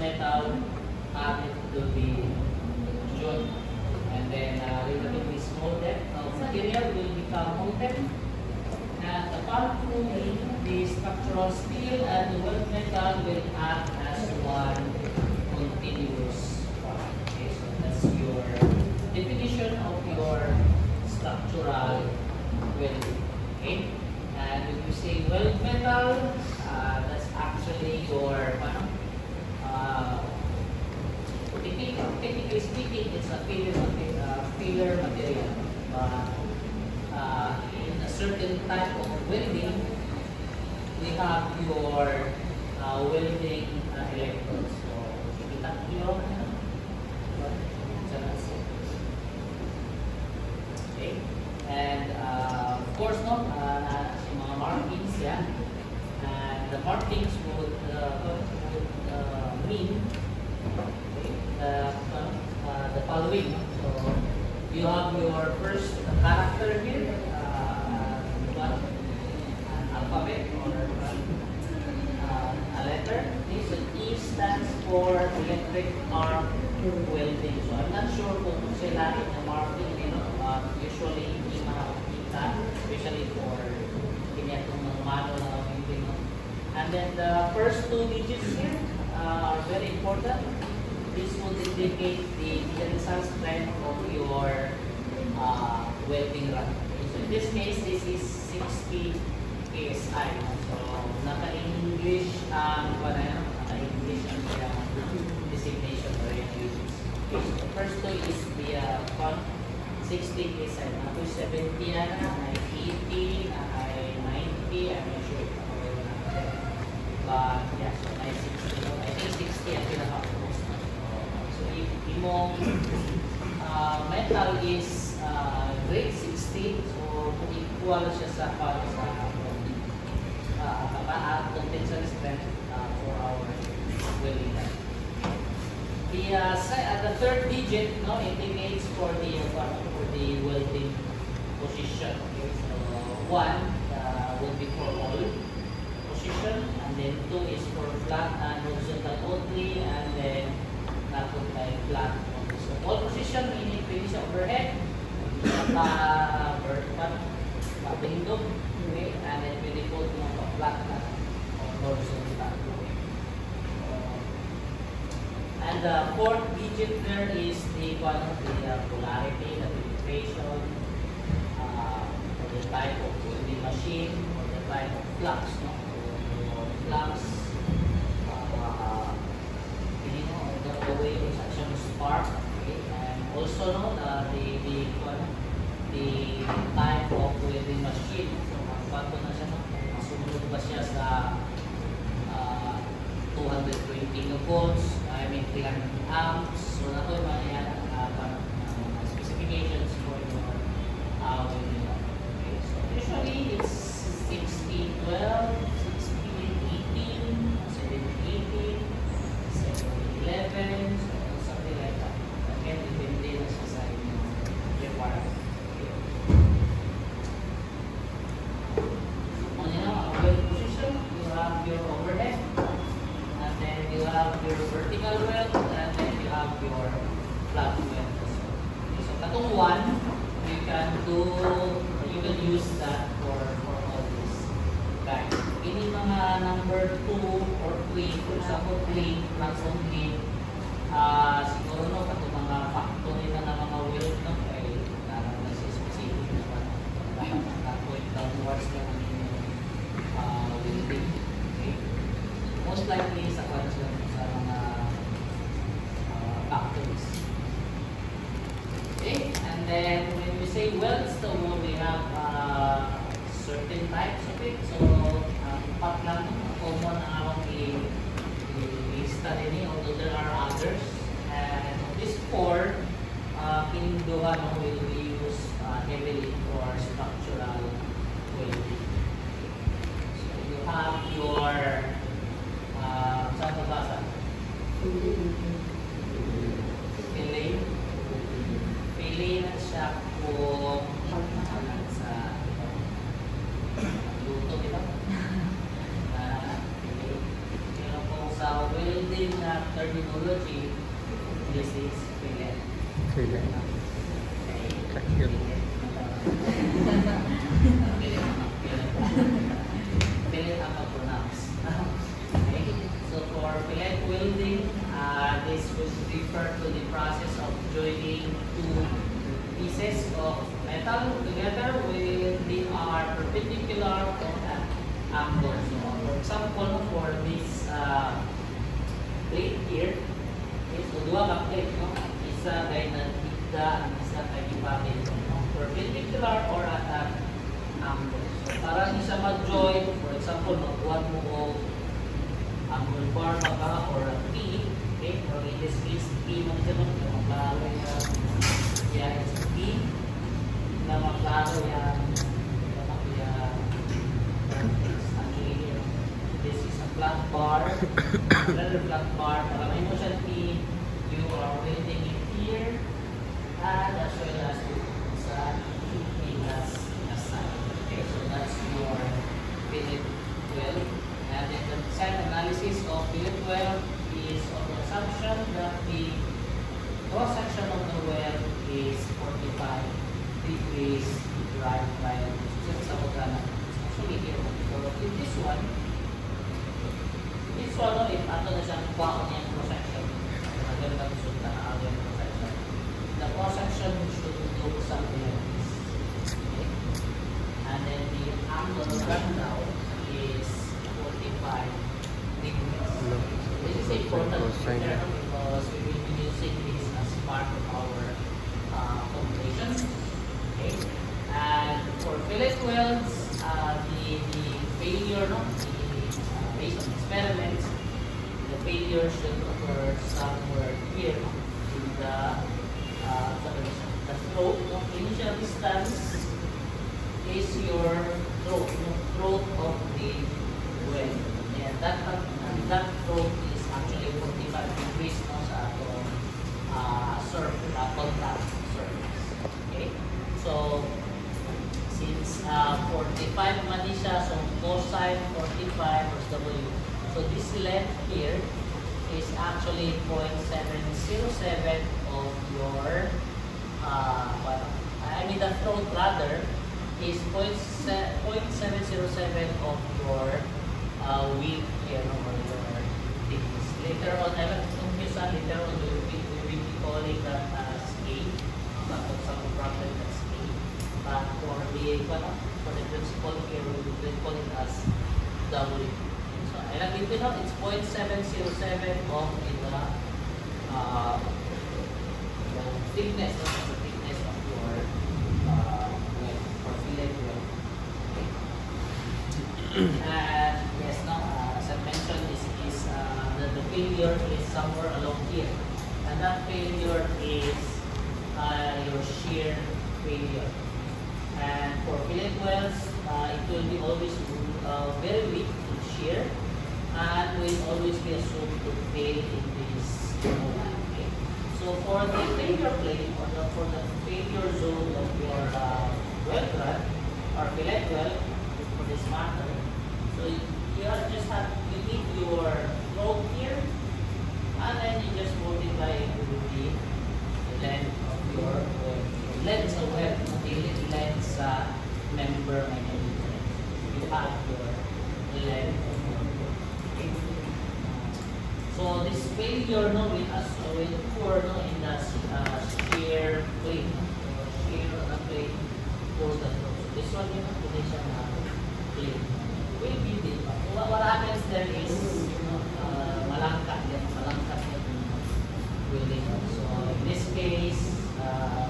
metal added to the joint, and then relatively small depth of material will become molten. And apart from the structural steel and the weld metal will act as one continuous part. Okay, so that's your definition of your structural welding. Okay, and when you say weld metal, that's actually your technically speaking, it's a filler material. But in a certain type of welding, we have your welding electrodes. So, kita nyo, okay, and of course, no, yung mga markings, yeah, and the markings would mean the following. So you have your first character here, an alphabet or a letter. This E stands for electric arc welding. So I'm not sure kung sila in the marking, usually hindi makakita, especially for kinetong ng manual na welding. And then the first two digits here are very important. This will indicate the tensile strength of your welding rod. So in this case, this is 60 KSI. So naka-English ang naka-English ang designation or uses. Okay, so the first two is the 60 KSI. Ako 70 yan, ay 80, ay 90, I'm not sure. But yeah, so ay 60. I think 60 ang pinaka-most. Imong metal is grade 60, so equal siya sa tensile strength for our welding. The third digit indicates for the welding position. Okay, so 1 will be for all position, and then 2 is for flat and horizontal only, and then napun tayo flat. So all position, meaning pwede siya overhead, pabindog, okay, and then pwede po flat na or horizontal. And the fourth digit there is the polarity, the penetration, or the type of welding machine, or the type of flux, or flux, the way it's actually spark, okay? And also the type of welding machine. So bago na siya, masunod ba siya sa 220 volts, I mean 300 amps. So na ito yung specifications for your welding. Okay, so usually it's 60-12, 60-18, 70-18, 11, something like that. Again, depende na siya sa inyong requirement. On your weld position, you have your overhead, and then you have your vertical weld, and then you have your flat weld. So, katong 1, you can use that for all these guys. Ini mga number 2 or 3, for example 3, plus only, siguro katong mga factory na ng mga weld ay nasi-specific na point downwards na welding. Okay? Most likely sa mga factories. Okay? And then when we say welds, we have certain types of it. So, pat lang, common ang akong i-study ni, although there are others. And these 4, pinduhan will be used heavily for structural welding. So, you have your, saan nabasa? Fillet na siya kung sa luto nila. Sa welding terminology, this is fillet. Fillet. Okay. Fillet ang pronounce. Okay. So for fillet welding, this would refer to the process of joining two pieces of metal together when they are perpendicular on an angle. So for example, for this plate here, is so dua ka plate, no? Isa kay nagtigda, isa kay ipakit, no? Perpendicular or at an angle. So para di siya mag-join, for example, magbuhat mo o angle bar baka or a P, okay? Or in this case, P man siya, no? Maklaro yan is P na maklaro yan actually here. This is a flat bar, another flat bar. Para may mo siya P, you are welding it here and as well as sa as side. Okay, so that's your fillet weld. And then the second analysis of fillet weld is on the assumption that the cross section of the weld is 45 degrees right triangle. So sa mga actually here. So in this one, no, if ato na siyang baon yung cross section, again na gusto na yung cross section. The cross section should look something like this. Okay? And then the angle rundown is 45 degrees. This is important because we will be using this as part of our calculation. Okay? And for fillet welds, the failure, no? Based on experiments, the failure should occur somewhere here in the throat. No? Initial distance is your throat, throat of the weld. And that throat is actually 45 degrees, no, sa atong surface, contact surface. Okay? So since 45 man siya, so cosine 45 plus W. So this length here is actually 0.707 of your the throat rather is 0.707 of your width here, no, or your thickness. Later on, I will confuse that. Later on, we will be calling that as A. But for some problem, that's A. But for the principle here, we will call it as W. So I like it out. It's 0.707 of the thickness, the thickness of your weld or fillet weld. Okay. And yes, now as I mentioned, this is the failure is somewhere along here, and that failure is your shear failure. And for fillet welds, it will be always very weak in shear, and will always be assumed to fail in this line. Okay? So for the failure plane, or for the failure zone of your weld rod or fillet weld, for this matter, so you just have to keep your throat here, and then you just multiply it with the length of your weld. Length sa weld, the length sa member and everything. You have your length of your weld. Okay? So this failure, no, will occur, no, in the shear plane, or shear on the plane for the throat. So this one, yung combination na plane will be the. So what happens there is, malangkat yan welding. So in this case,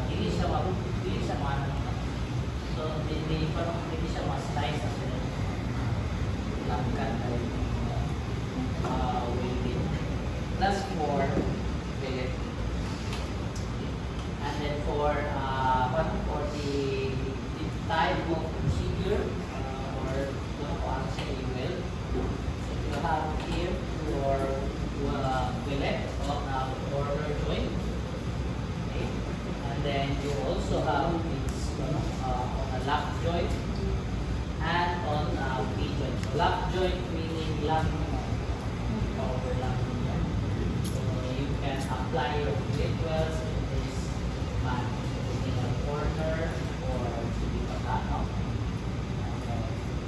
hindi siya so hindi siya ma-slice at langkat na welding. That's for fillet. And then for the type of procedure, or kung say weld, so you have here your fillet on border joint. Okay? And then you also have this on a lap joint and on a V joint. So lap joint meaning lap overlap. So apply your grade 12 in this man in a corner or hindi pa ka, no?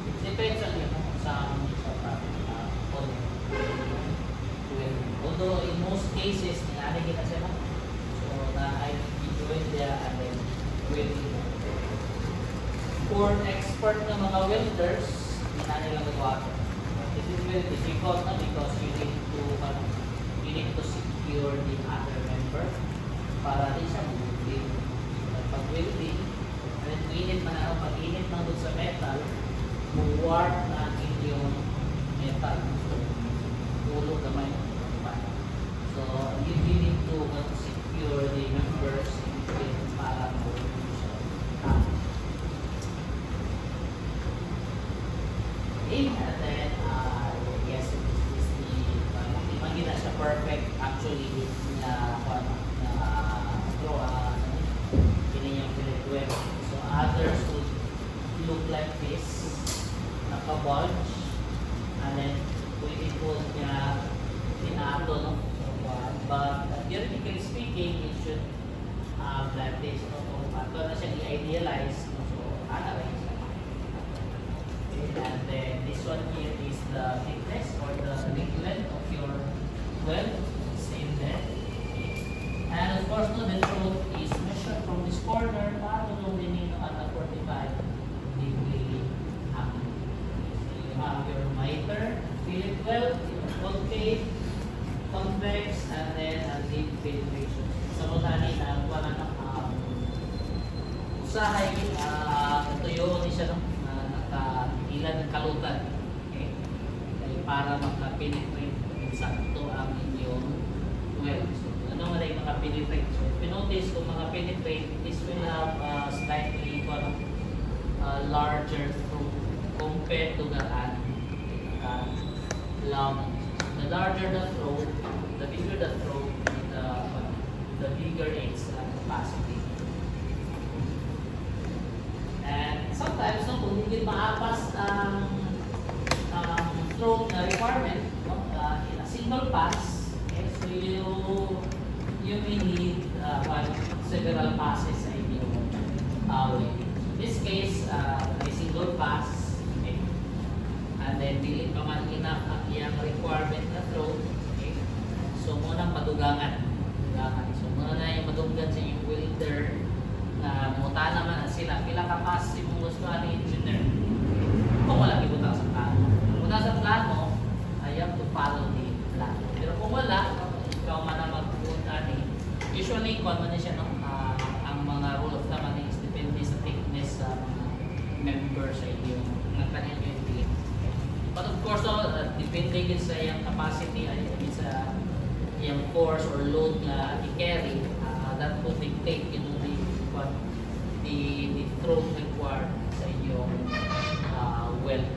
It depends on you kung saan although in most cases, ninanigin na siya, no? So, na I join there and then welding. For expert na mga welders, ninanigin lang magawa ito. This is very difficult na because you need to secure the other member para di siya mag-welding. Pag-welding, and then init man ako, pag-init na doon sa metal, warp na yung metal. So, ulo gamay. So, you need to secure the members para mag-welding siya. And then, yes, this is the magina siya perfect actually na yung web. So others would look like this, naka-bulge, and then pwede po niya tinato, no? So, but theoretically speaking, it should like this. So, ato na siya i-idealize, no? So, analyze. And then this one here is the thickness or the length of your weld, same there. And of course, no, the throat is measured from this corner para luminin at a 45-degree angle. So you have your miter, fillet weld, your concave, convex, and then a deep penetration. Sa mga na wala na usahay, natuyo ni siya, no? Ilan ng kalutan, okay? Para makapenetrate sa ito ang inyong weld. So, ano nga yung mga penetrate? So, if you notice kung mga penetrate, this will have slightly larger throat compared to the long. The larger the throat, the bigger the throat, the bigger its capacity. And sometimes, no, kung hindi maapas ang throat na requirement, no, in a single pass, okay, so you may need several passes sa inyong welding. So in this case, a single pass, okay, and then dili pa man enough ang iyang requirement na throat, okay, so muna madugangan. So muna na yung madugan sa inyong welder na muta naman sila pila kapas yung gusto ni engineer kung wala ibuta sa plano. Muna sa plano, I have to follow the plano. Pero kung wala, ikaw man na magpunta ni usually kung ano siya, no? Ang mga rule of thumb is depende sa thickness sa mga members sa iyo ng kanyang unit. But of course, depende din sa yung capacity ay sa yung force or load na i-carry, that will dictate the throat required sa inyong weld,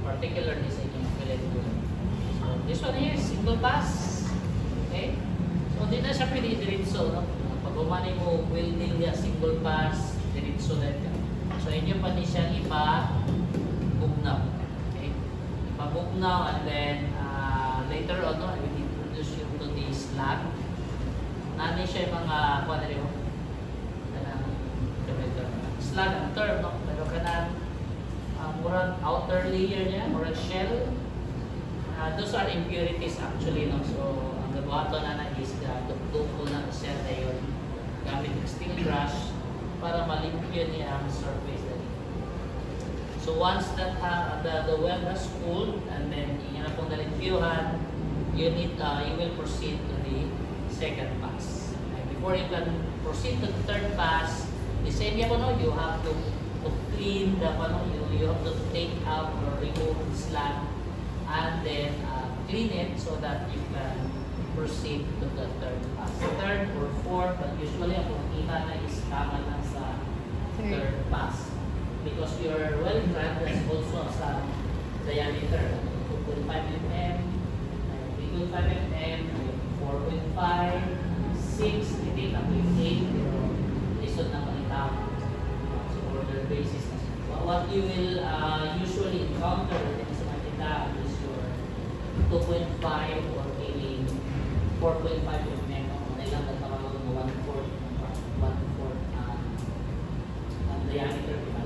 particularly sa inyong fillet weld. So this one here, single pass. Okay? So di na siya pinidiritso, no? Pag umani mo welding niya, single pass, diritso na ito. So inyo pa ni siya ipa-bugnaw. Okay? Ipa-bugnaw and then later on, no, I will introduce you to the slag. Nani siya yung mga slag ang term, no? Pero kanang murag outer layer niya, murag shell. Those are impurities actually, no? So ang gabuhato na is tuktok na shell na yun gamit ng steel brush para malimpyo niya ang surface na yun. So once that the weld has cooled and then yun na pong nalimpyohan, you will proceed to the second pass. And before you can proceed to the third pass, the same you have to clean the you have to take out or remove the slag and then clean it so that you can proceed to the third pass. Third or fourth, but usually ang kita na is tama na sa third pass because your weld rod has also some diameter, 2.5 mm, 3.5 mm, 4.5, 6, hindi na 8, lisod na malitaw. So order basis na siya. What you will usually encounter sa makita is your 2.5 or maybe 4.5 4.5 mm, no? Kailang magtawag ng 1/4 ang diameter, diba?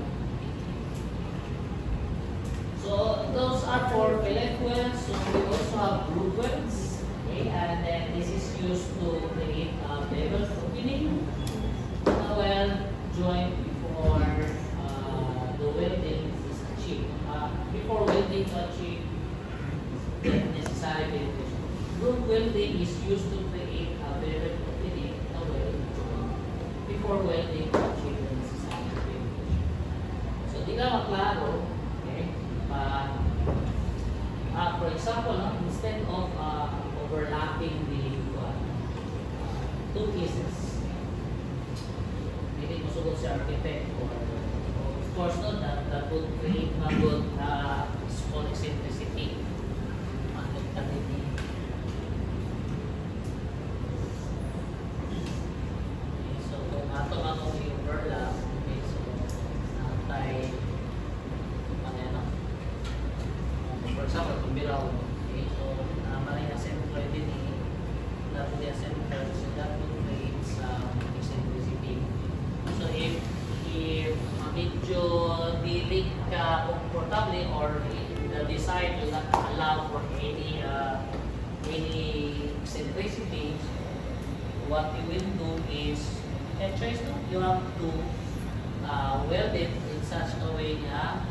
So those are for fillet welds. So we also have groove welds. Okay, and then this is used to create a bevel opening a weld joint before the welding is achieved. Before welding to achieve the necessary penetration. Groove welding is used to create a bevel opening a weld joint before welding to achieve the necessary penetration. So di ka maklaro, okay? For example, no, instead of overlapping the two pieces, hindi mo sugod si architect or of course no, that would create a good small eccentricity. So kung ato yung overlap, okay, so tayo for example, kung biraw, okay, so maraming assembler din that would be assembler, so that would create some eccentricity. So if medyo dili ka comfortable or the design will not allow for any eccentricity, what you will do is, choice no, you have to weld it in such a way na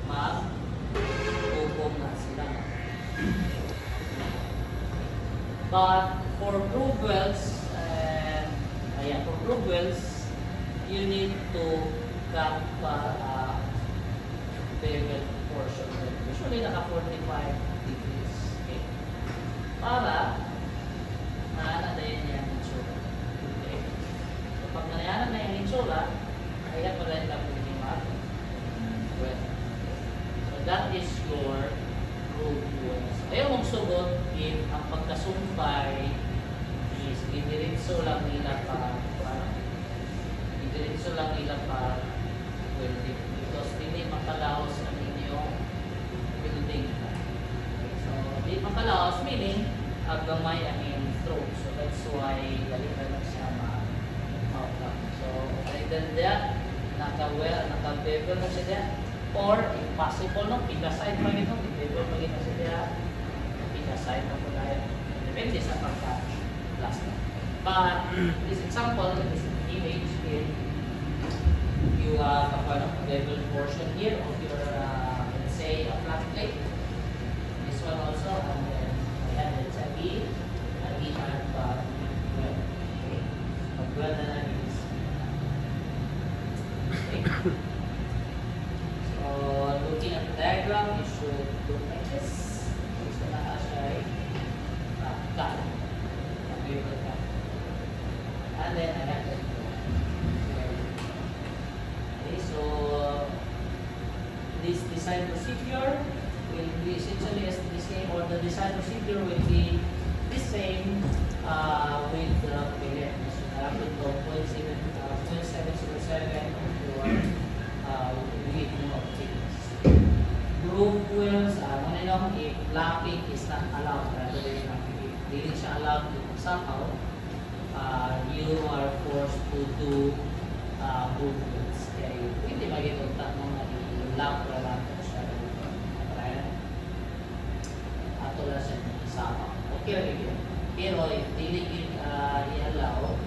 mag-ubong na sila. But for groove welds, you need to cut bevel portion. Usually naka 45 degrees. Okay? Para maana na yun yung insula. Okay? So pag nanayanan na yung insula, kaya pala yung dapat yung mag-weld. So that is your groove welds. Ayaw mong sugot if ang pagkasumpay is didiretso lang nila welding because hindi makalaos ang inyong building. Okay, so hindi makalaos meaning agamay ang inyong throat. So that's why dalitan na siya ma-outlock. So either that, naka-bevel na siya or if possible no, piga-side pa ito, i-bevel pa ito siya, piga-side na po tayo. Depende sa pagka-plastic. But this example, this image here, you have a bevel portion here of your, let's say, a flat plate. This one also, and then I have it a B, and well. Okay. Mag-well na lang is. Okay. So, looking at the diagram, you should look like this. So, naka-siya ay cut. Bevel cut. And then I have it. So this design procedure will be essentially as the same, or the design procedure will be the same with the fillet. So natin ito 0.707 or with no thickness. Groove welds, if lapping is not allowed, rather than if dili siya allowed somehow, you are forced to do groove welds. Kaya hindi magitunta mo na i-lock na lang siya. Ato lang siya isama. Okay lang yun. Pero if hindi i-allow,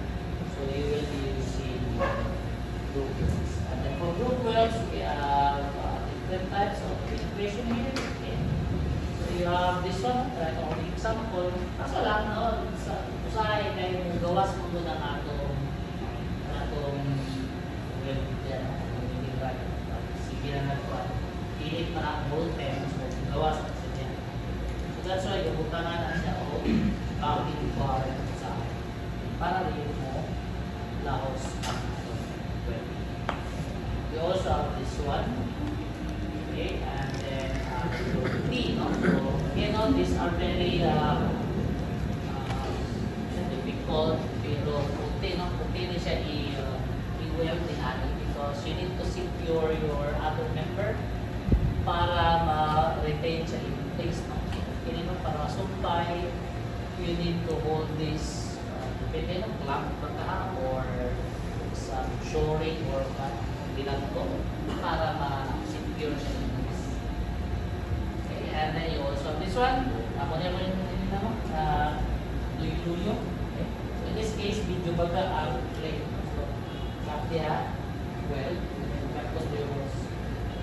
so you will be using groove welds. And then for groove welds, we have different types of integration here. Okay. So you have this one, only example. Kaso lang, no? Usahay kayo mong gawas mo doon ang atong sige na nagkuhan. Pilit pa ang whole time, so gawas na siya. So that's why, gabutangan na siya o counting bar sa para rin mo lahos ang well. We also have this one. Okay, and then T, no? So, again, no, these are very difficult, pero puti, no? Puti na siya i-weld din natin because you need to secure your other member para ma-retain siya in place, no? So, kini mo para masumpay, you need to hold this, depende ng clamp ba ka or sa shoring or binagto para ma-secure siya ng this. Okay, and then you also have this one. Ako niya mo yung luyo-luyo. Okay. So in this case, video baga ang plate. So, tap diha, well, tap ko yung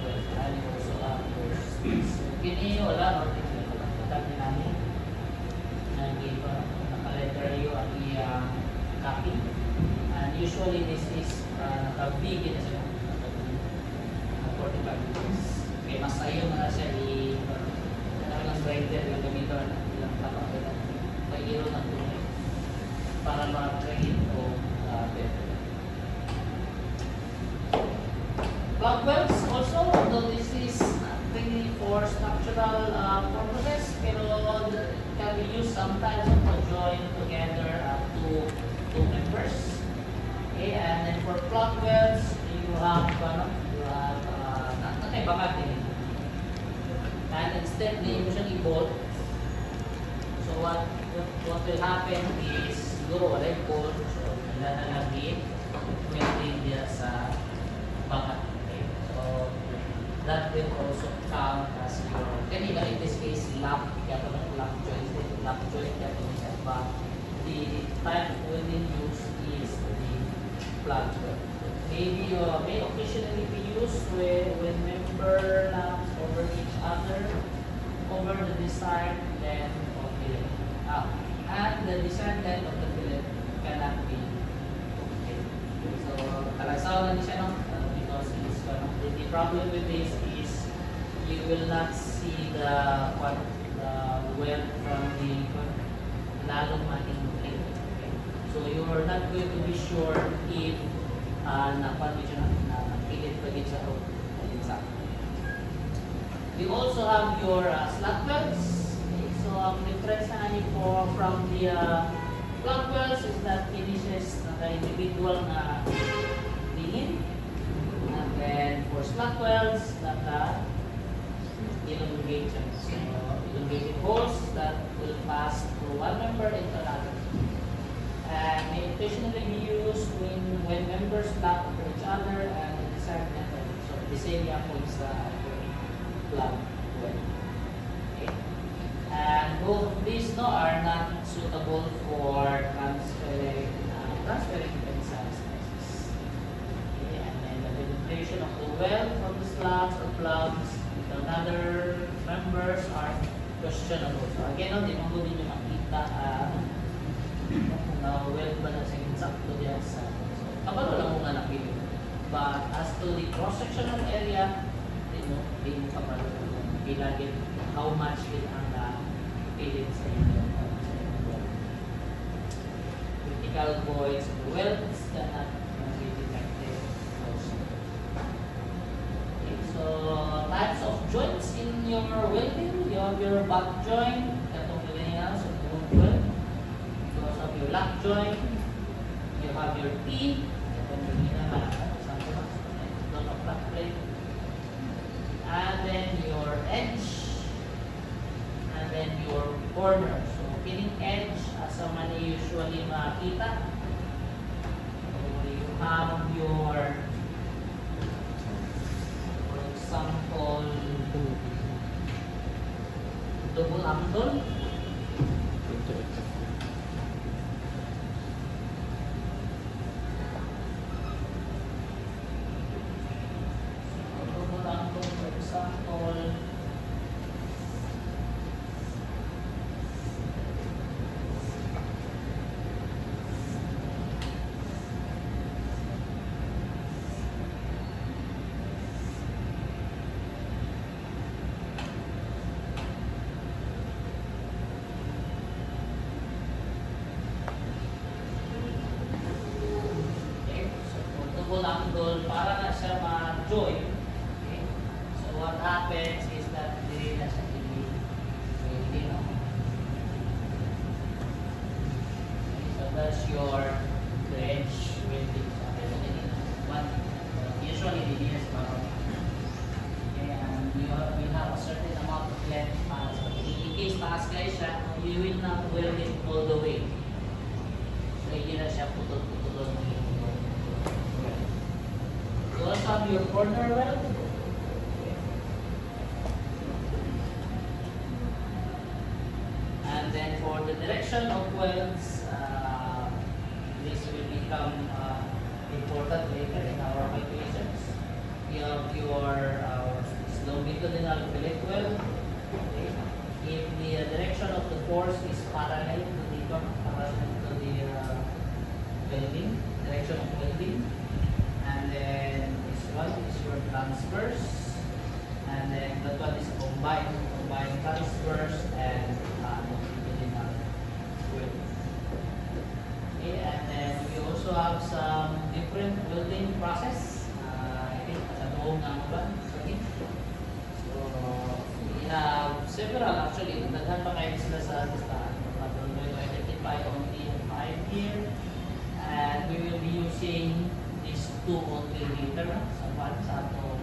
well, and you also have your space. Kini wala, or tap niya namin. Naka-letter yung ang copy. And usually this is naka-big na siya. 45 degrees. Okay, mas ayaw na siya ng grinder yung gamito na ilang tapang ito. Pag-iro ng tunay para ma-train o better. Plug wells also, although this is really for structural purposes, pero can be used sometimes to join together two members. Okay, and then for plug wells, you have bakit din. And instead, hindi mo siyang i-bolt. So what will happen is siguro wala yung bolt. So ilalagin welding diya sa bakat. Okay? So that will also count as your, kanina in this case, lap. Kaya ito ng lap joint. Lap joint kaya ito siya. But the type welding used is the plug weld. Maybe may occasionally be used when member lamps over each other, over the desired length of fillet. And the desired length of the fillet cannot be okay. So, talagsaw na siya, no? Because it's, the problem with this is you will not see the weld from the lalong mating plate. Okay? So, you are not going to be sure if napilit pa din siya o sa. We also have your slot welds. Okay, so ang difference na from the plug welds is that finishes na individual na linin. And then for slot welds, elongate siya. So elongated holes that will pass through one member into another. And may occasionally be used when members tap to each other and the desired method. So the same po sa plug weld. Okay. And both of these are not suitable for transferring tensile stresses. Okay. And then the penetration of the weld from the slots or plugs to another members are questionable. So again, di mo din yung makita weld ba na sa insakto diyan sa kabalo lang mo nga napili. But as to the cross-sectional area, di mo kabalo bilagin how much it ang pilit sa inyo. Critical voids of the welds cannot be detected also. Okay, so types of joints in your welding, you have your butt joint, katong nila sa weld. Your lock joint, you have your T, and then your edge, and then your corner. So, kining edge, as many usually makita. So, you have your, for example, double angle. Angle para na siya ma-join. Okay? So what happens is that hindi na siya hindi no? Okay, so that's your edge welding. Usually hindi na siya okay, and you have a certain amount of length para sa in case taas kayo siya you will not weld it all the way. So, hindi na siya putol-putol ng iyong weld. You also have your corner weld. And then for the direction of welds, this will become important later in our calculations. You have your longitudinal fillet weld. Okay. If the direction of the force is parallel to the welding, direction of welding, and then this one is your transverse, and then that one is combined transverse and longitudinal weld. Okay, and then we also have some different welding process. I think sa buong ba? So we have several actually. Naghan pa kayo sila sa listahan. But we're going to identify only 5 here. And we will be using these two alternator sa one sa ato.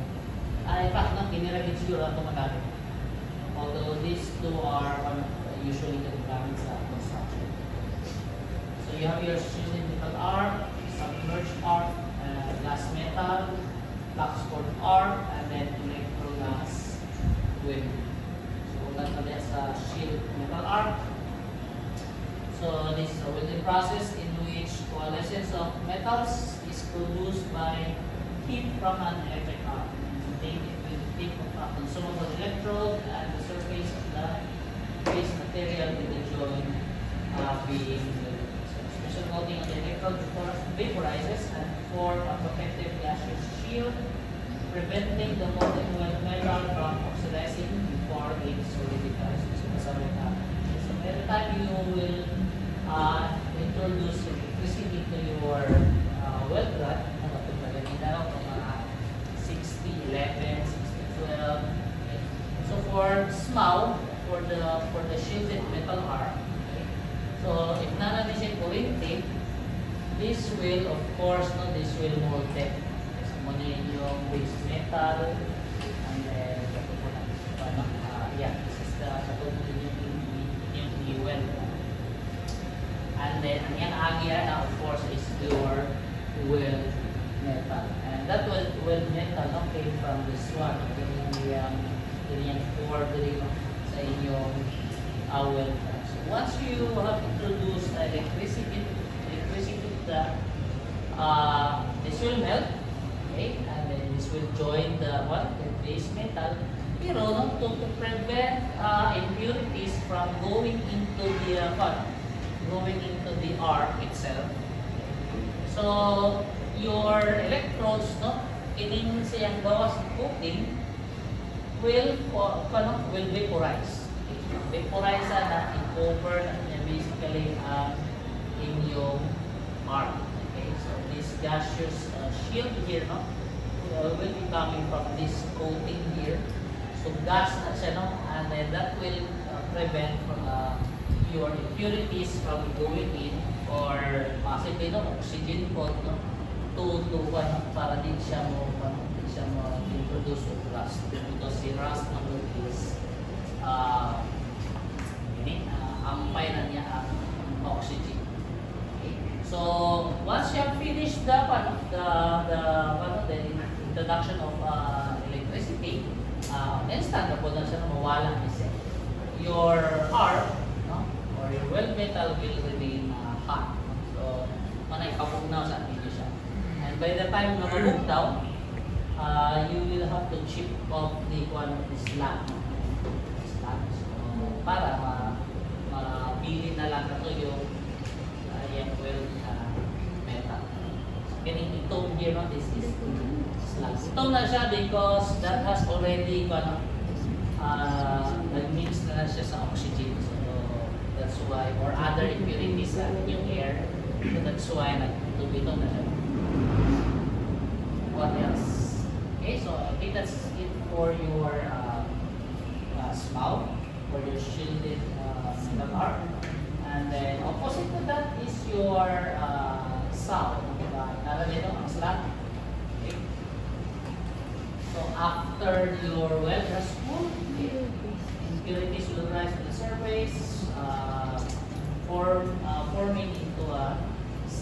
In fact, kiniragin siguro ato magamit. Although these two are usually ginagamit sa construction. So you have your cylindrical arc, submerged arc, glass metal, Oxford arc, and then electro-glass weld. So that's sa shield metal arc. So this is a welding process in which coalescence of metals is produced by heat from an electric arc. It will take a consumable electrode and the surface of the base material with the joint being welded. So special coating on the electrode vaporizes and form a protective gaseous shield, preventing the molten metal from oxidizing before it solidifies. So every time you will introduce electricity to your weld rod, mga 6011, 6012. Okay. So for SMAU, for the shielded metal arc, okay. So if none of this is kuryente, this will of course this will mold it. So muna yung base metal, and then this is the yung weld. And then ang agya na of course is your weld metal. And that weld metal came from this one. Ganyan core sa inyong weld. So once you have introduced electricity to that, this will melt, okay, and then this will join the base metal. Pero to prevent impurities from going into the arc itself. So your electrodes, ining siyang gawas coating will vaporize. Vaporize na i-cover na basically in yung arc. Okay, so this gaseous shield here, will be coming from this coating here. So gas na siya, and then that will prevent your impurities from going in, or possibly oxygen pot para din siya mo introduce with rust, because the rust is ampay na niya ang oxygen. Okay. So once you have finished the introduction of electricity, instant na po na siya mawala kasi your arc or your weld metal will remain hot. So manay kabugnaw sa atin siya. And by the time na mabugnaw, you will have to chip off the slab. So para mapili na lang ito yung weld metal. Ganito itong here, this is slab. Ito na siya because that has already nag-mix na siya sa oxygen. So that's why, or other impurities in yung air. So that's why nagtubito na siya. What else? Okay, so I think that's it for your SMAU, for your shielded metal arc. And then opposite to that is your SAW. Nalagay ito ang slot. Okay. So after your weld has cooled, impurities will rise to the surface.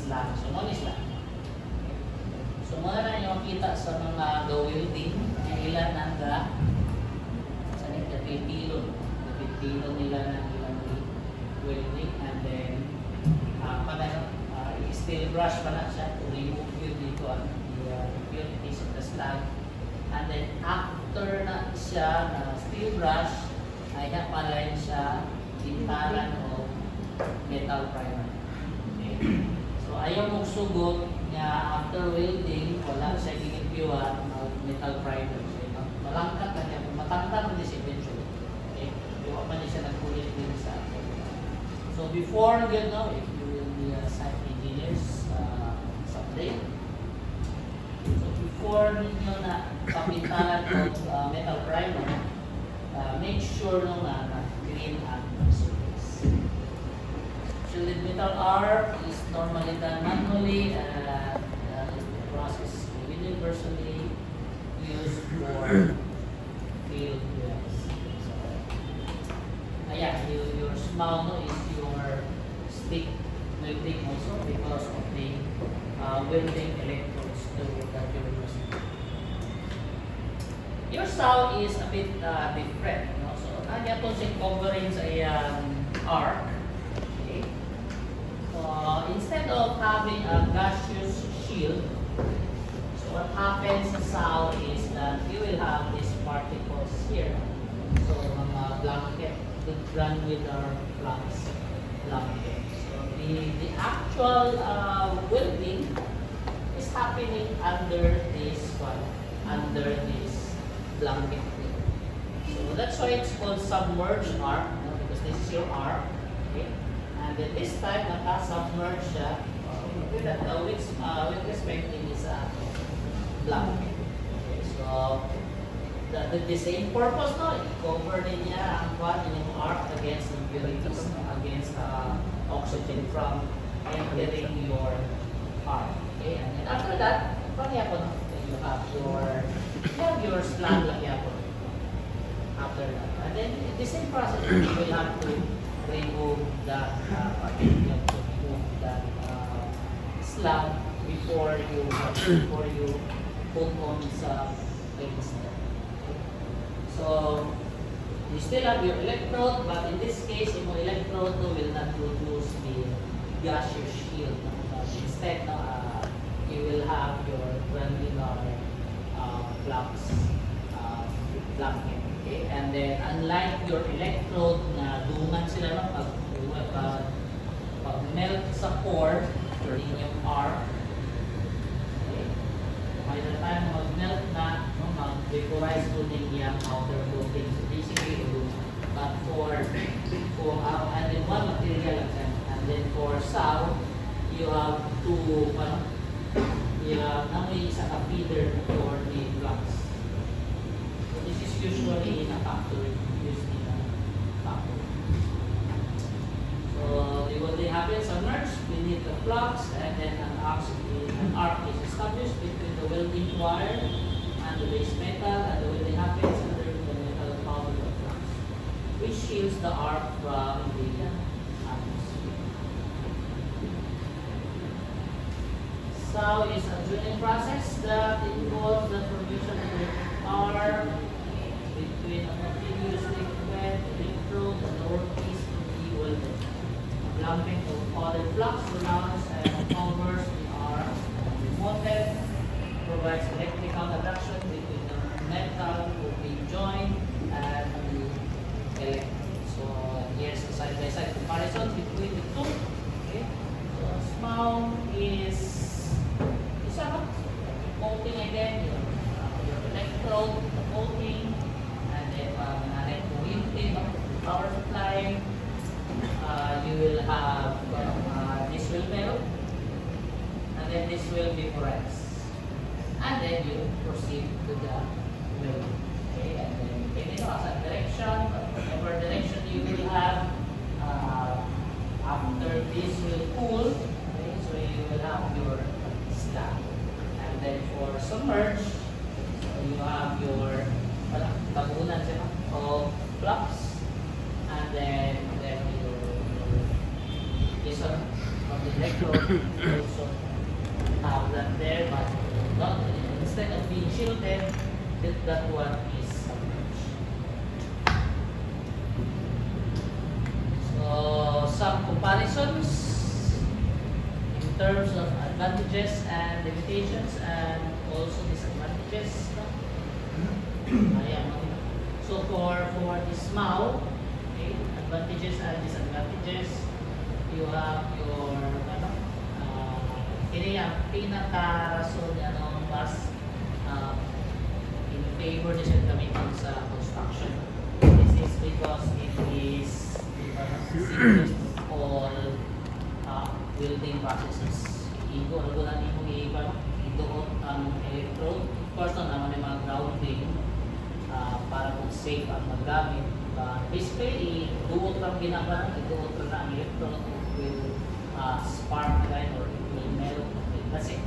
slab. So, non-slab. So, mga na yung makita sa mga ga-welding, yung ilan ang napipilon nila ng ilang welding, and then steel brush pa na siya to remove yun dito the impurities of the slab. And then after na siya na steel brush, ay apply siya tintalan o metal primer. Okay. So ayaw mong sugot nga after welding, wala siya ginipiyuan metal primer. So, malangkat na niya, matangtang din siya eventually. Okay. Iwa pa niya siya nagkulit din sa so before you know, if you will be a site engineers someday, so before ninyo na kapitalan of metal primer, make sure no na clean ang surface. Shielded metal arc is normally done manually, the process universally used for field wells. So, your small no, is your stick welding also because of the welding electrodes that you're using. Your saw is a bit different. No? So, kanya po siya covering sa arc. Okay. So, instead of having a gaseous shield, so what happens sa saw is that you will have these particles here. So, mga blanket to run with our flux blanket. So, the actual welding is happening under this one, under this blanket thing. So that's why it's called submerged arc, because this is your arc. Okay? And then this time, naka-submerge siya with respect to this blanket. Okay? So the same purpose, no? I-cover din niya ang yung arc against impurities, against oxygen from entering your arc. Okay? And then after that, you have your slab after that. And then the same process, you will have to remove that slab before you put on sa paste. So you still have your electrode, but in this case, yung electrode will not produce the gaseous shield. Instead, you will have your granular flux blanket. Okay? And then, unlike your electrode na dungan sila no, pag melt sa core, in yung arc, okay? By the time mag-melt na, no, mag-vaporize po din yung outer coating. So basically, but and then one material, and then for saw, you have to, namoy isa ka feeder for the flux. So this is usually in a factory, used in a factory. So what they happen, submerged beneath the flux, and then an arc is established between the welding wire and the base metal, and the welding happens under the metal powder of flux, which shields the arc from the atmosphere. Saw is a drilling process that involves the provision of power between a continuously wet electrode and the workpiece to be welded. A blanket of powdered flux surrounds and covers the arc. The motive provides electrical conduction between the metal being joined and the electrode. So here's the side-by-side comparison between the two. Okay. So small is coating again, your electrode, the coating, and then power supply, you will have this will melt, and then this will vaporize, and then you proceed to the welding. Okay, and then depending on the direction, whatever direction you will have, after this will cool, okay, so you will have your slab. And then for submerge, you have your tabunan of flux, and then your this one from the electrode, also have that there, but not, instead of being shielded, that one is submerged. So some comparisons in terms of advantages and limitations and also disadvantages. Ayan. So for this MAU, okay, advantages and disadvantages, you have your ini ang pinaka-rason mas in favor din siya gamitin sa construction. This is because it is simplest all building processes. Igo lang yung idoot ang electrode. Of course, naman yung mga grounding para kung safe ang maggamit. Basically, iduot lang ginagawa, iduot lang ang electrode, it will spark or it will melt. That's it.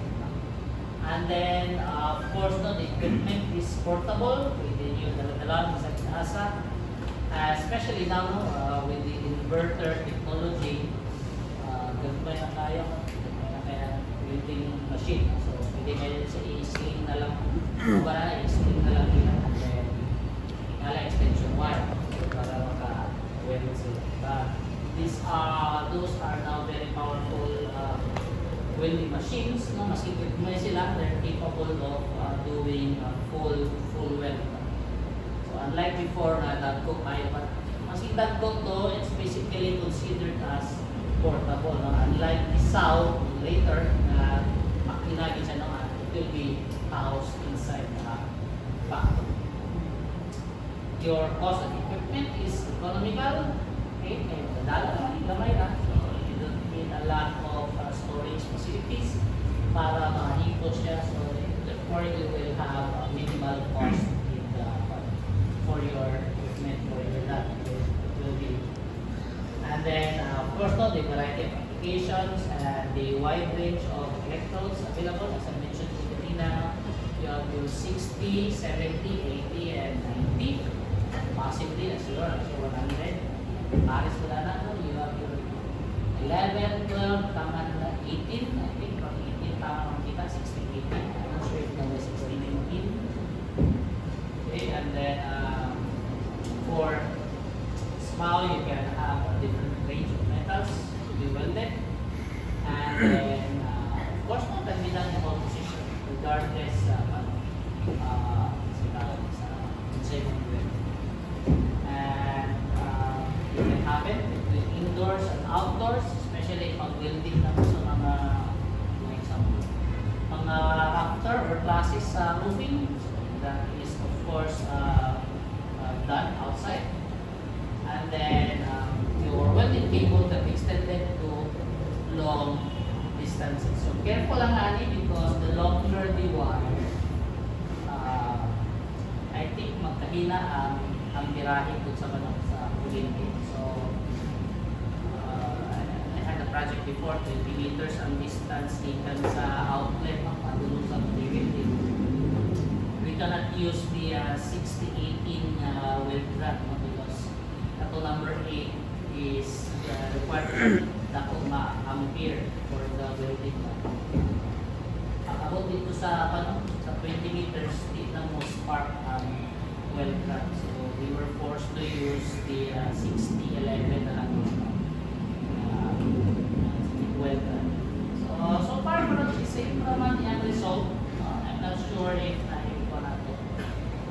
And then, of course, the equipment is portable. Pwede nyo dala-dala sa asa. Especially now with the inverter technology, gagawin na tayo. Building machine. So, pwede kayo sa i-sling na lang. I-sling na lang yun. And then, ingala extension wire. Para maka-weld sila. Those are now very powerful welding machines. No? Maski may sila, they're capable of doing full weld. So, unlike before na dagkog kayo. But, maski dagkog to, it's basically considered as portable. No? Unlike the SAW later, makina siya naman, it will be housed inside the factory. Your cost of equipment is economical. Okay, may dala gamay na. So you don't need a lot of storage facilities para mahiko siya. So therefore you will have a minimal cost in the, for your equipment, for your lab. It will be. And then of course the variety of applications and the wide range of electrodes available. As I mentioned kanina, you have your 60, 70, 80, and 90. Possibly, as you are, 100. Paris wala na, you have your 11, 12, tama na 18. I think from 18, tama kita, 16, 18. I'm not sure if now 16, 18. Okay, and then for small, you can have a different range of metals to be welded. And then, of course, no, can be done in all positions, regardless sa and you can have it between indoors and outdoors, especially pag welding na sa mga example, mga rafter or classes sa roofing. That is, of course, done outside. And then your welding cable can be extended to long distances. So careful lang ani, because the longer the wire, I think magkahina ang birahe dun sa kuryente. So I had a project before, 20 meters ang distance gikan sa outlet ng padulong sa kuryente. We cannot use the 60-18 weld rod, because ito number 8 is required dako ma-ampere for the welding. Abot dito sa 20 meters, di na mo spark ang weld rod. So we were forced to use the 60-11 na weld rod. So far, the same naman yung result. I'm not sure if na-hit ko na to.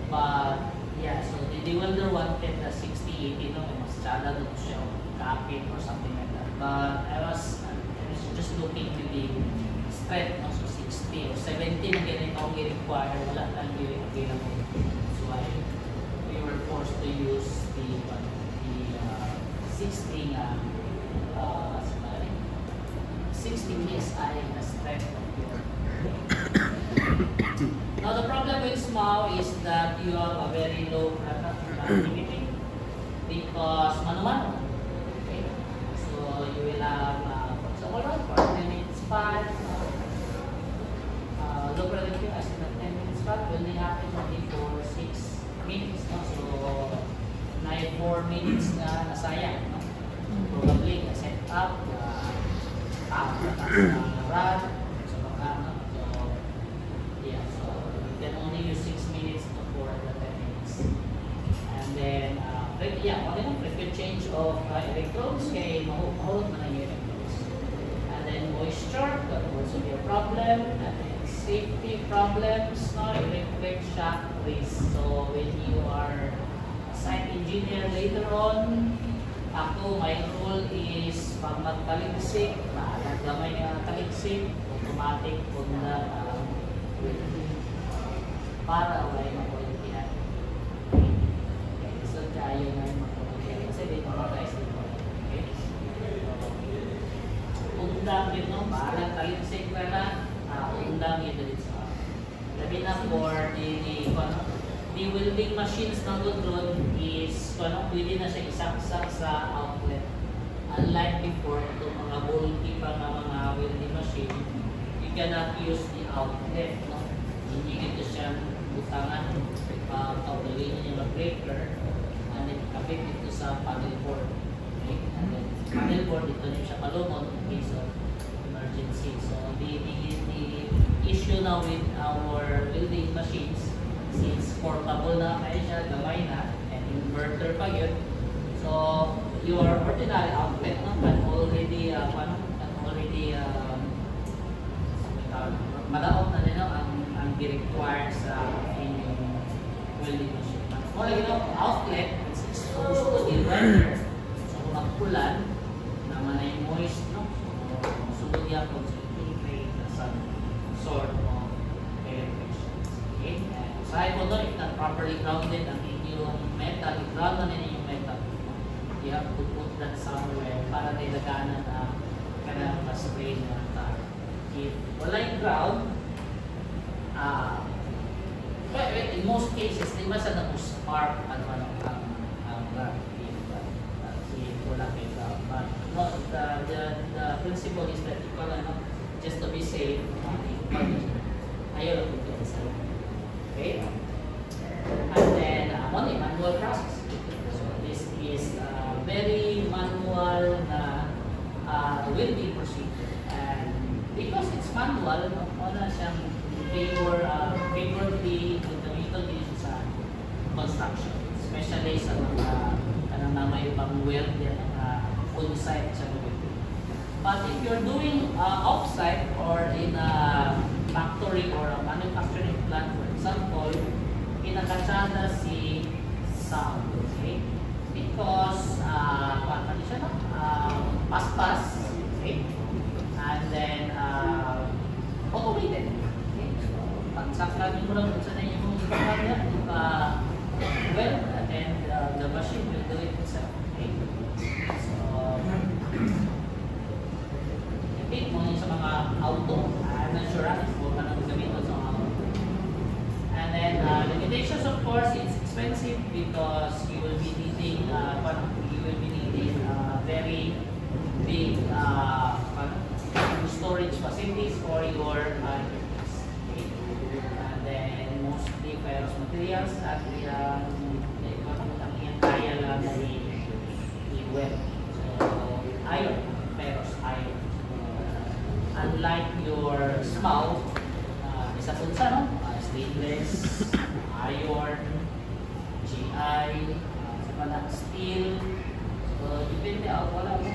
But yeah, so the welder wanted the 60-80, no? Mas tsada doon siya, kapit or something like that. But I was just looking to the strength, no? So 60 or 70 na ganito ang i-require, wala lang yung available. So we were forced to use the 60 PSI na strength of your. Now the problem with SMAU is that you have a very low productivity because mano-mano. Okay? So you will have so all right, for 10 minutes span, low productivity as in the 10 minutes span will happen only for 6 minutes. No? So 4 minutes na nasayang. No? Probably set up rod, sa baka, no? So, yeah, so you can only use 6 minutes for the 10 minutes. And then, yeah, frequent change of electrodes, kaya mahulog na yung electrodes. And then moisture, that will also be a problem. And then safety problems, no? Electric shock risk. So when you are a site engineer later on, ako, my role is pag magtaligsik, gamay nga taligsik, automatic kung na para wala yung makulimpihan. Okay, so tayo na yung makulimpihan. Kasi di mamatay sa ito. Okay? Undang yun, no? Bahalang taligsik na na, undang yun dito sa labi na for the welding machines na doon is pwede na siya isaksak sa outlet. Unlike before, itong mga bulky pa na mga welding machine, you cannot use the outlet. No? Hindi ito siya butangan. Pagkawalin niya yung breaker, and then kapit ito sa paddle board. Okay? And then paddle board, ito niya siya palumon in case of emergency. So the issue now with our welding machines, since portable na kaya siya, gamay na, and inverter pa yun. So, your ordinary outlet no, can already malaot na nila ang required sa inyong welding machine. Kung outlet, it's exposed to the weather. So, kung magpulan, naman ay moist, no? So, sugod yan kung some sort of electrician. Okay? So, I will if not properly grounded ang inyong metal, i-ground na nila yung metal. You have to put that somewhere para nilaganan na kanang ma-spray na tar. If wala yung ground, in most cases, di ba sa nag-spark ang ground? If wala kayo ground. But no, the principle is that ikaw just to be safe, ayaw lang ito sa okay? And then, manual process. So this is very manual na welding procedure. And because it's manual, wala siyang favorably gamitin din sa construction. Especially sa mga na may pang-weld yan, on-site sa welding. But if you're doing off-site or in a factory or a manufacturing plant, for example, kinakatsada si sound, okay? Because paspas, okay? And then automated, okay? So pagsaklan mo lang sa yung well, and the machine will do it itself, okay? So I think mo sa mga auto, I'm not sure if mo ka nang gamitin sa auto. And then limitations, of course, it's expensive because you will be needing very big storage facilities for your equipment. Okay? And then mostly ferrous materials at yung kaya lang i-weld. So iron, ferrous iron. Unlike your small, isa punsa, no? Stainless, iron, GI, steel. So, depende wala mo.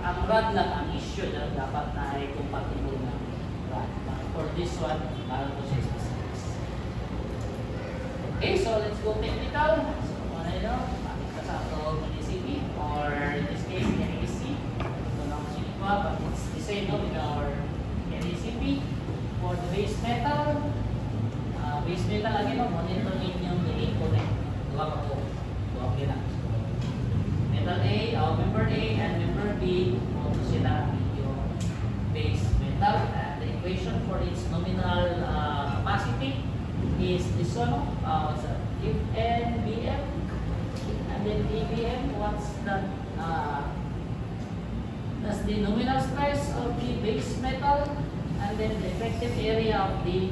Ang rod lang ang issue na dapat na ay compatible na rod. For this one, parang to siya specifics. Okay, so let's go technical. So, makita sa ito municipality or in this case, NEC. Ito lang siya but it's the same with our NECP. For the base metal, base metal lagi monitor yung connect. Dua ka po. Dua ka lang. Metal A, member A and member B, sila yung base metal. And the equation for its nominal capacity is this one. If N, BM, and then ABM, what's that? That's the nominal stress of the base metal, and then the effective area of the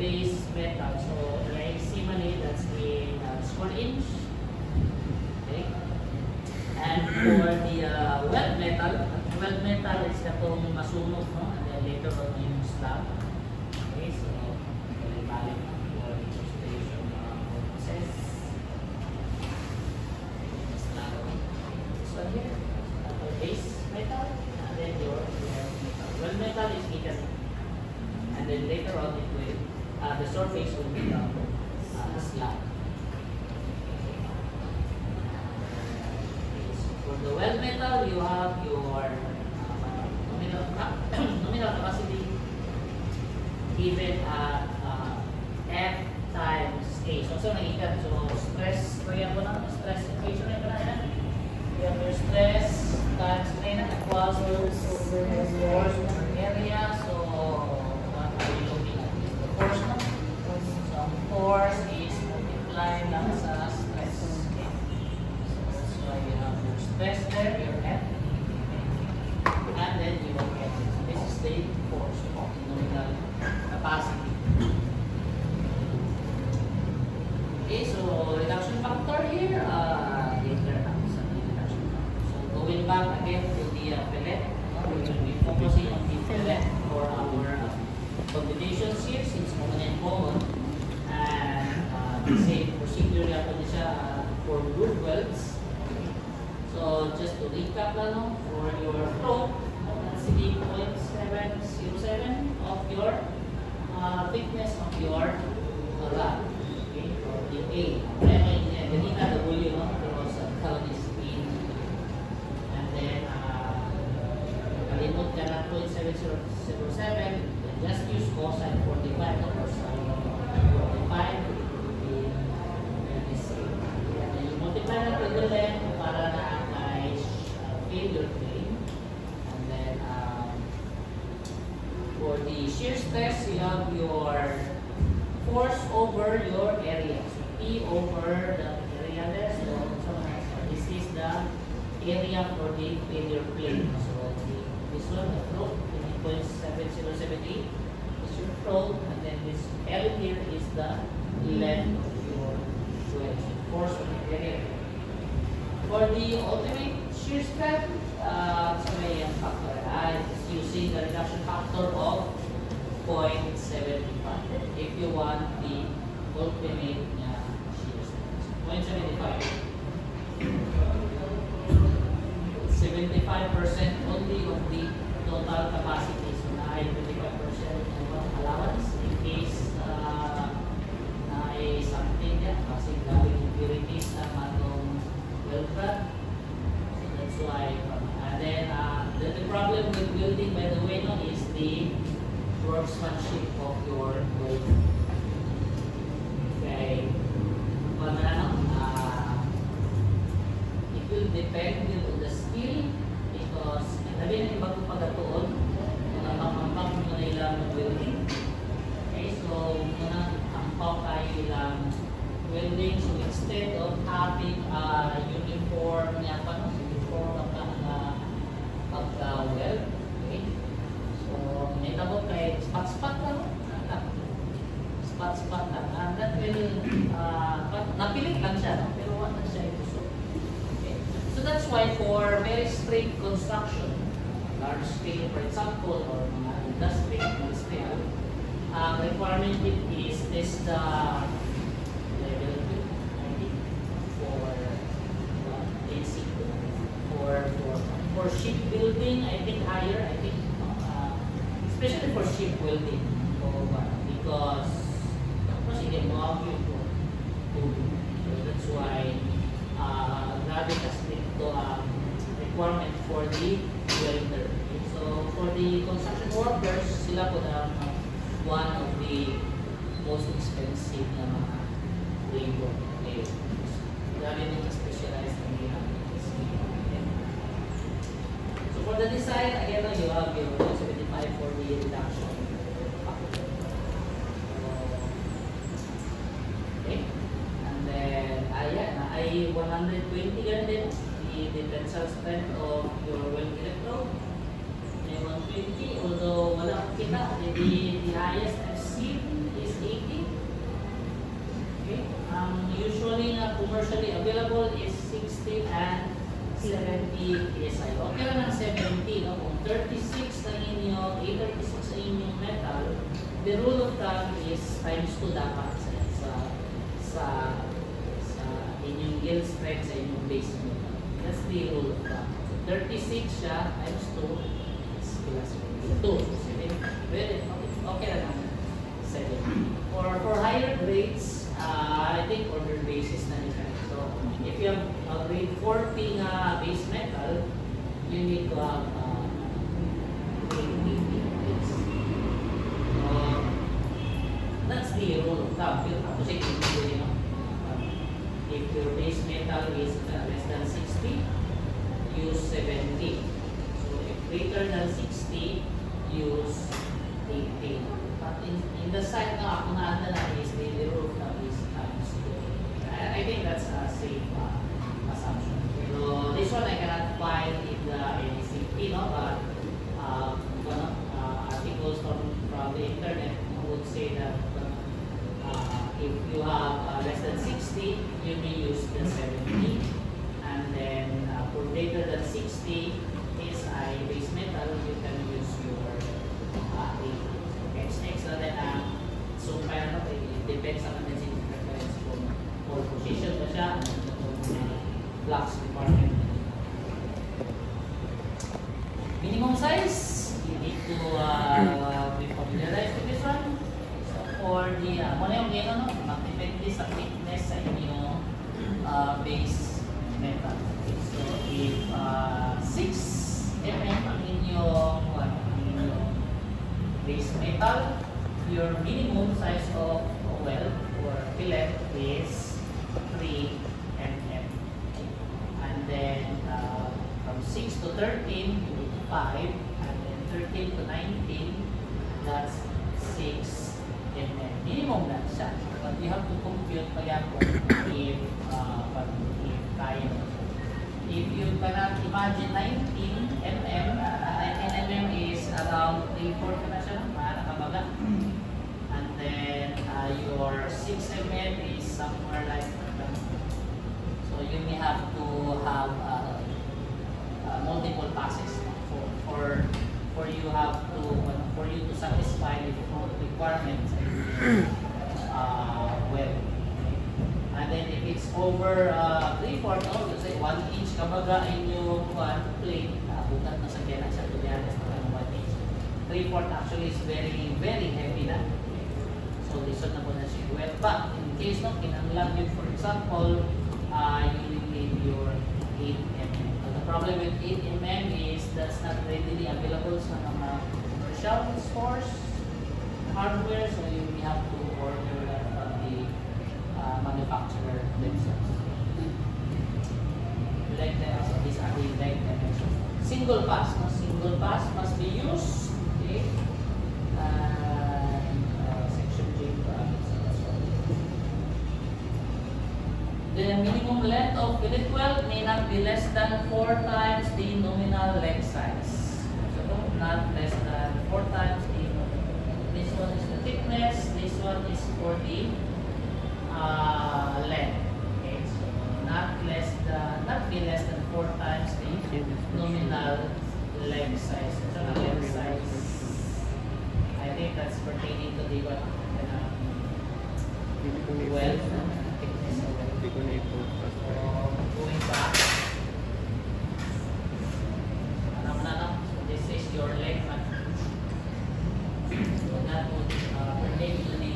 base metal. So like similarly, that's the square inch. Okay. And for the wet metal, weld metal is katong masunog, no? And then later on yung slab. Okay, so balik for illustration process. Slab. This one here, base metal, and then your weld metal. Weld metal is heated, and then later on it will, the surface will become slab. For the weld metal, you have your nominal capacity given at F times A. So nagikan, so stress, kaya ko na, stress equation na yan. You have your stress times strain equals force area. So what are you looking at? Is the force, no? So force is multiplied lang sa stress. Okay? So you have your stress there, your F, and then you will get it. This is the force of nominal capacity. Okay, so reduction factor here, later na sa reduction factor. So going back again to the pellet, we will be focusing on the pellet for our combinations here since common, and the same procedure natin siya for groove welds. So just to recap lang, no, for your flow, that's the 0.707 of your thickness of your rod. Okay, or the A. Ganina W, no, pero sa count is in. And then kalimot ka na 0.707, just use cosine 45, no, or sine 45 in this. And then you multiply that with the length para na failure plane, and then for the shear stress, you have your force over your area. So P over the area there. So this is the area for the failure plane. So this one, the float, 20.7078 is your float, and then this L here is the length of your wedge. Force on the area. For the ultimate shear strength, so may factor. It's using the reduction factor of 0.75 if you want the ultimate shear strength. 0.75. 75% only of the total capacity. So na 25% of allowance in case na something yan. Kasi gawin impurities na matong weld rod. So that's why. And then the problem with welding, by the way, no, is the workmanship of your weld. Okay. It will depend on the skill because sabi na ibang pagkatuon mga pamampang mo na ilang welding. Okay, so muna ampaw kayo ilang welding. So instead of having a uniform na uniform pagka-weld, okay, so naitabo kay spot-spot lang, spot-spot lang, and that will napilit lang siya, no? Pero wala na siya ito. Okay. So that's why for very strict construction, large scale for example, or mga industry, industrial, requirement is this the level 2, I think, for basic, for shipbuilding, I think higher, I think, especially for shipbuilding, because sige mo ako yung so that's why grabe kasi ito requirement for the welder. Okay? So for the construction workers, sila po na one of the most expensive na mga labor. Okay? Grabe nung specialized na ginagawa. So for the design, again, you have your 175 for the reduction. Ay 120 ganun the tensile strength of your weld electrode. May 120, although wala kita, the highest I've seen is 80. Okay. Usually na commercially available is 60 and 70 PSI. Okay lang ng 70, no? Kung 36 ang inyong, 836 ang inyong metal, the rule of thumb is times 2 dapat sa inyong yield strength sa inyong base metal. That's the rule of thumb. So 36 siya times 2 is plus 2. So 70. Okay lang ng 70. For higher grades, I think order basis na nila. So if you have a grade 40 na base metal, you need to have grade 80 grades. That's the rule of thumb. You have to check it, you know. If your base metal is less than 60, use 70. So if greater than 60, use 80. But in the side na ako naanda na is the rule of thumb is times 2. I think that's a safe assumption. So this one I cannot find in the NECP, no? But articles from the internet would say that if you have less than 60, you may use the 70, and then for greater than 60 PSI base metal, you can use your 80. XX na din so kaya it depends sa condensing preference kung pole position ba siya, flux requirement. Minimum size, you need to be familiarized with this one. So for the, muna yung gano'n, mag-depende sa thickness sa inyong base metal. So if 6 mm ang inyong base metal, your minimum size of well or fillet is 3 mm. And then from 6 to 13, you need 5, and then 13 to 19, that's 6 mm. Minimum na siya. But you have to compute pa yan if kaya. If you cannot imagine 19 mm, 19 mm is around 3/4 na siya, nakakabaga. And then your 6 mm is somewhere like that. So you may have to have multiple passes for you to satisfy the requirements well. And then if it's over 3/4, no, say 1 inch kabaga inyong plate, bukat na sa kena siya, to be honest, 1 inch. 3/4 actually is very, very heavy na. So lisod na po na siya. Well, but in case no, kinanglang yun, for example, you will need your 8 mm. So the problem with 8 mm is that's not readily available sa mga commercial stores, hardware, so you may have to order that from the manufacturer themselves. Like that, so these are the leg dimensions. Single pass, no? Single pass must be used. Okay, and section J brackets. The minimum length of fillet weld may not be less than 4 times the nominal leg size. So not less than 4 times the. This one is the thickness. This one is for the length. Okay, so not be less than 4 times the nominal leg size. So the leg size, I think that's pertaining to the well, thickness of well. Going back, so this is your leg. Not pertaining to the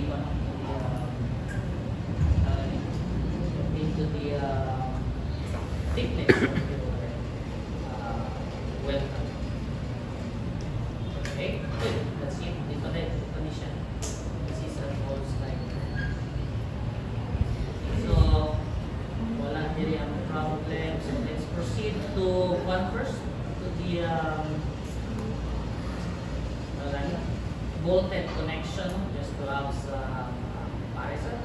into the thickness of your well. Okay, good. That's it. Definition. This is a false line. So, wala really ang problem. So, let's proceed to one first. To the bolted connection, just to have some comparison.